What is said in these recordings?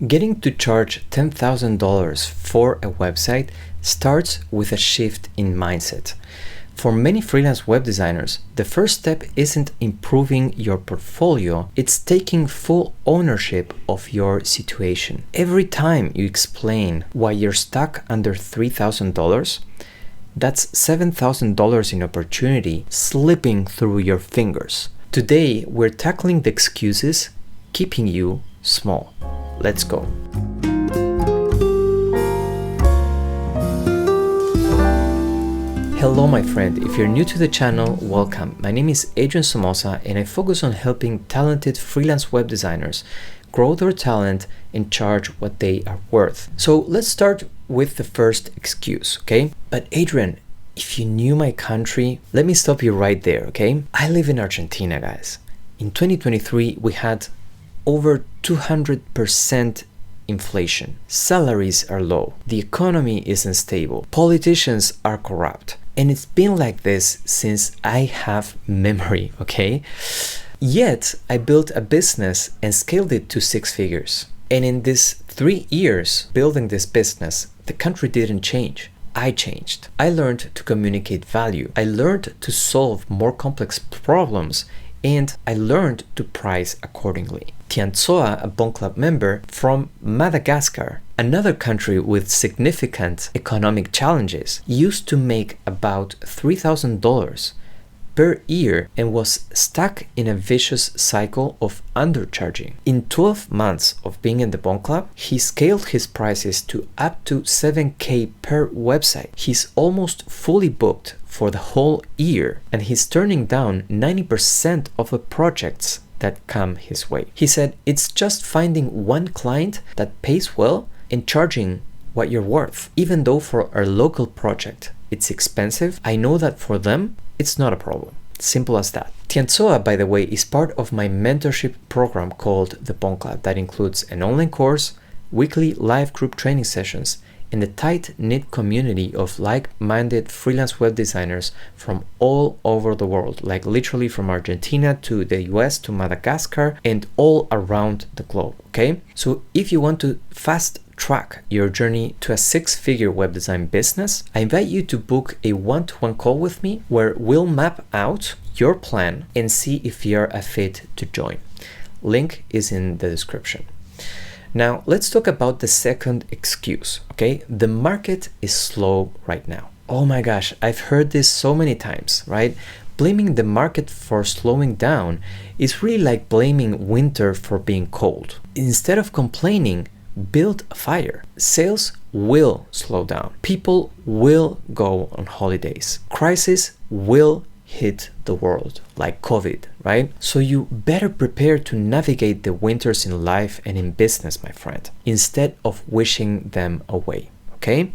Getting to charge $10,000 for a website starts with a shift in mindset. For many freelance web designers, the first step isn't improving your portfolio, it's taking full ownership of your situation. Every time you explain why you're stuck under $3,000, that's $7,000 in opportunity slipping through your fingers. Today, we're tackling the excuses keeping you small. Let's go. Hello my friend, if you're new to the channel, welcome. My name is Adrian Somoza and I focus on helping talented freelance web designers grow their talent and charge what they are worth. So let's start with the first excuse, okay? But Adrian, if you knew my country, let me stop you right there, okay? I live in Argentina, guys. In 2023, we had over 200% inflation. Salaries are low. The economy is unstable. Politicians are corrupt. And it's been like this since I have memory, okay? Yet, I built a business and scaled it to 6 figures. And in these 3 years building this business, the country didn't change. I changed. I learned to communicate value. I learned to solve more complex problems. And I learned to price accordingly. Tianzoa, a BONT Club member from Madagascar, another country with significant economic challenges, used to make about $3,000 per year and was stuck in a vicious cycle of undercharging. In 12 months of being in the BONT Club, he scaled his prices to up to $7,000 per website. He's almost fully booked for the whole year and he's turning down 90% of the projects that come his way. He said, it's just finding one client that pays well and charging what you're worth. Even though for our local project it's expensive, I know that for them it's not a problem. Simple as that. Tianzoa, by the way, is part of my mentorship program called the BONT Club that includes an online course, weekly live group training sessions, and a tight-knit community of like-minded freelance web designers from all over the world, like literally from Argentina to the US to Madagascar and all around the globe, okay? So if you want to fast track your journey to a 6-figure web design business, I invite you to book a one-to-one call with me where we'll map out your plan and see if you're a fit to join. Link is in the description. Now, let's talk about the second excuse, okay? The market is slow right now. Oh my gosh, I've heard this so many times, right? Blaming the market for slowing down is really like blaming winter for being cold. Instead of complaining, build a fire. Sales will slow down. People will go on holidays. Crisis will hit the world, like COVID, right? So you better prepare to navigate the winters in life and in business, my friend, instead of wishing them away, okay?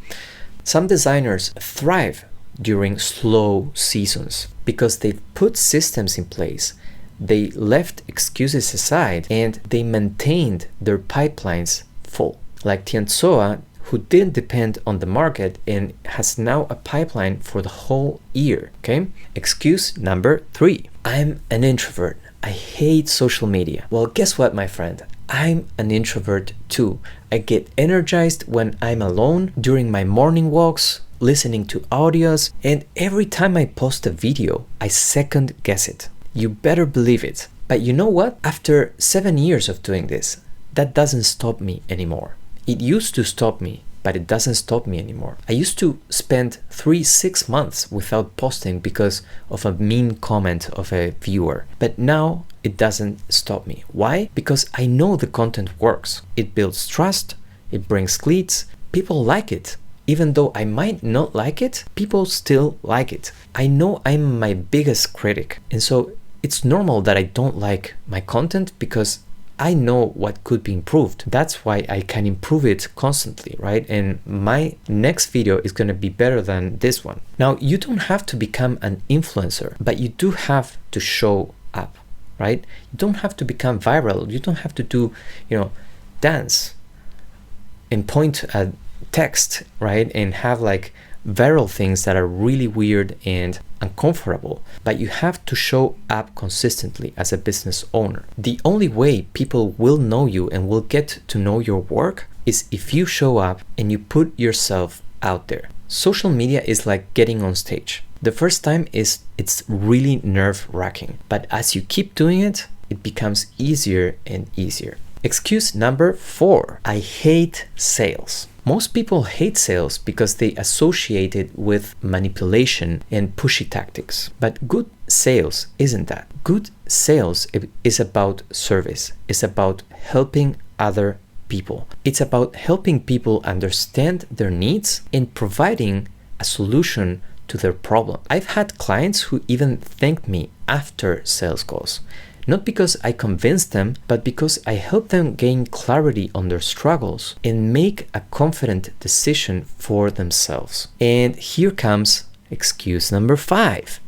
Some designers thrive during slow seasons because they've put systems in place, they left excuses aside, and they maintained their pipelines full. Like Tianzoa, who didn't depend on the market and has now a pipeline for the whole year, okay? Excuse number 3. I'm an introvert. I hate social media. Well, guess what, my friend? I'm an introvert too. I get energized when I'm alone, during my morning walks, listening to audios, and every time I post a video, I second guess it. You better believe it. But you know what? After 7 years of doing this, that doesn't stop me anymore. It used to stop me, but it doesn't stop me anymore. I used to spend 3-6 months without posting because of a mean comment of a viewer. But now it doesn't stop me. Why? Because I know the content works. It builds trust, it brings leads, people like it. Even though I might not like it, people still like it. I know I'm my biggest critic. And so it's normal that I don't like my content because I know what could be improved. That's why I can improve it constantly, right? And my next video is going to be better than this one. Now, you don't have to become an influencer, but you do have to show up, right? You don't have to become viral. You don't have to do, dance and point at text, right? And have like viral things that are really weird and uncomfortable, but you have to show up consistently as a business owner. The only way people will know you and will get to know your work is if you show up and you put yourself out there. Social media is like getting on stage. The first time it's really nerve-wracking, but as you keep doing it, it becomes easier and easier. Excuse number 4, I hate sales. Most people hate sales because they associate it with manipulation and pushy tactics. But good sales isn't that. Good sales is about service. It's about helping other people. It's about helping people understand their needs and providing a solution to their problem. I've had clients who even thanked me after sales calls. Not because I convinced them, but because I helped them gain clarity on their struggles and make a confident decision for themselves. And here comes excuse number 5.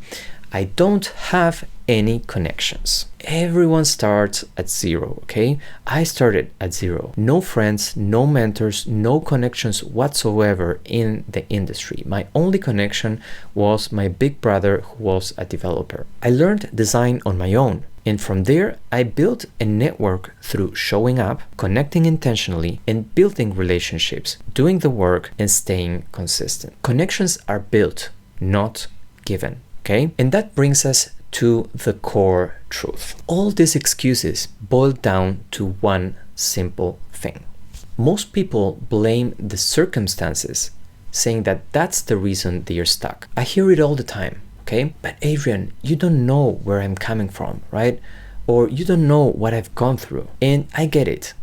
I don't have any connections. Everyone starts at 0, okay? I started at 0. No friends, no mentors, no connections whatsoever in the industry. My only connection was my big brother who was a developer. I learned design on my own. And from there, I built a network through showing up, connecting intentionally, and building relationships, doing the work, and staying consistent. Connections are built, not given, okay? And that brings us to the core truth. All these excuses boil down to one simple thing. Most people blame the circumstances, saying that that's the reason they are stuck. I hear it all the time. Okay, but Adrian, you don't know where I'm coming from, right? Or you don't know what I've gone through. And I get it.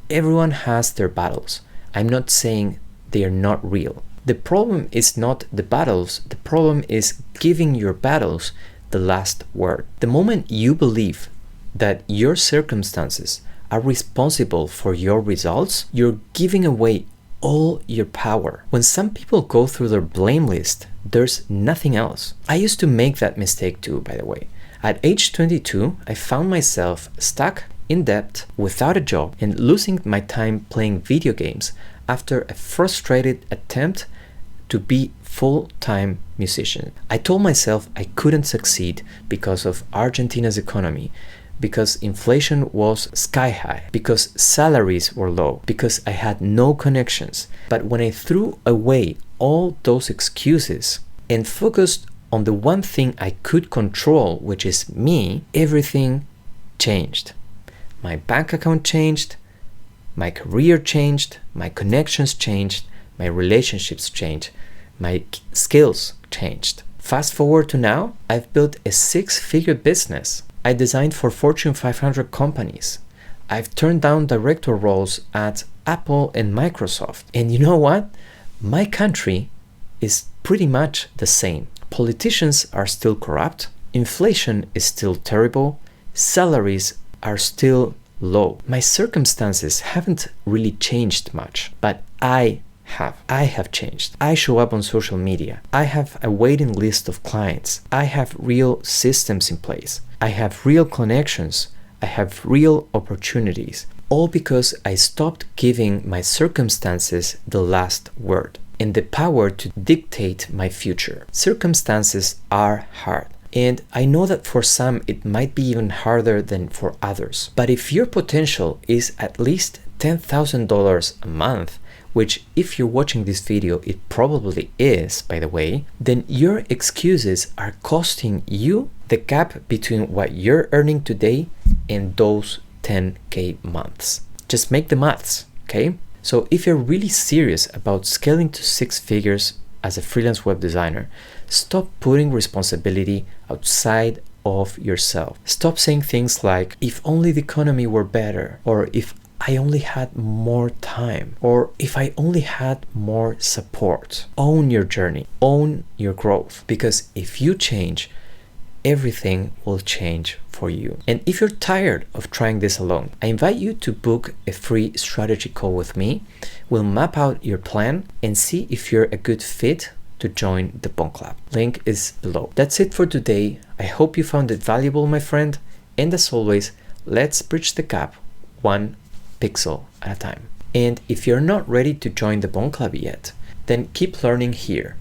Everyone has their battles. I'm not saying they are not real. The problem is not the battles. The problem is giving your battles the last word. The moment you believe that your circumstances are responsible for your results, you're giving away all your power. When some people go through their blame list, there's nothing else. I used to make that mistake too, by the way. At age 22, I found myself stuck in debt, without a job, and losing my time playing video games after a frustrated attempt to be full-time musician. I told myself I couldn't succeed because of Argentina's economy, because inflation was sky high, because salaries were low, because I had no connections. But when I threw away all those excuses and focused on the one thing I could control, which is me, everything changed. My bank account changed, my career changed, my connections changed, my relationships changed, my skills changed. Fast forward to now, I've built a 6-figure business. I designed for Fortune 500 companies. I've turned down director roles at Apple and Microsoft. And you know what? My country is pretty much the same. Politicians are still corrupt. Inflation is still terrible. Salaries are still low. My circumstances haven't really changed much, but I have changed. I show up on social media. I have a waiting list of clients. I have real systems in place. I have real connections. I have real opportunities. All because I stopped giving my circumstances the last word and the power to dictate my future. Circumstances are hard. And I know that for some it might be even harder than for others. But if your potential is at least $10,000 a month, which if you're watching this video, it probably is, by the way, then your excuses are costing you the gap between what you're earning today and those 10K months. Just make the maths, okay? So if you're really serious about scaling to 6 figures as a freelance web designer, stop putting responsibility outside of yourself. Stop saying things like, if only the economy were better, or if I only had more time, or if I only had more support. Own your journey, own your growth, because if you change, everything will change for you. And if you're tired of trying this alone, I invite you to book a free strategy call with me. We'll map out your plan and see if you're a good fit to join the BONT Club. Link is below. That's it for today. I hope you found it valuable, my friend. And as always, let's bridge the gap one pixel at a time. And if you're not ready to join the BONT Club yet, then keep learning here.